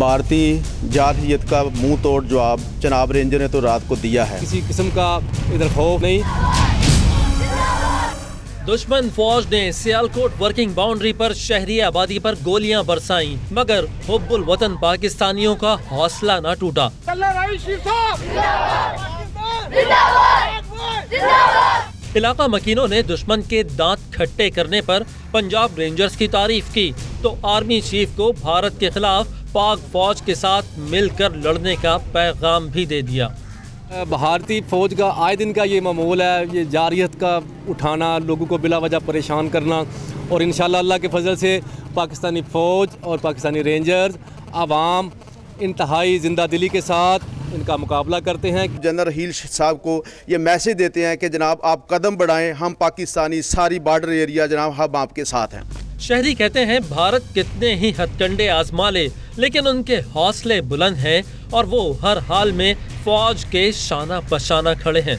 भारतीय जारहियत का मुंह तोड़ जवाब जनाब रेंजर ने तो रात को दिया है। किसी किस्म का इधर खौफ नहीं। दुश्मन फौज ने सियालकोट वर्किंग बाउंड्री पर शहरी आबादी पर गोलियां बरसाईं, मगर हुब्बुल वतन पाकिस्तानियों का हौसला न टूटा। इलाका मकीनों ने दुश्मन के दांत खट्टे करने पर पंजाब रेंजर्स की तारीफ की तो आर्मी चीफ को भारत के खिलाफ पाक फौज के साथ मिलकर लड़ने का पैगाम भी दे दिया। भारतीय फौज का आए दिन का ये मामूल है, ये जारियत का उठाना, लोगों को बिला वजह परेशान करना, और इंशाल्लाह अल्लाह के फजल से पाकिस्तानी फ़ौज और पाकिस्तानी रेंजर्स आवाम इंतहाई जिंदा दिली के साथ इनका मुकाबला करते हैं। जनरल हील साहब को ये मैसेज देते हैं कि जनाब आप कदम बढ़ाएं, हम पाकिस्तानी सारी बॉर्डर एरिया जनाब हम आपके साथ हैं। शहरी कहते हैं भारत कितने ही हथकंडे आजमा ले, लेकिन उनके हौसले बुलंद हैं और वो हर हाल में फौज के शाना बशाना खड़े हैं।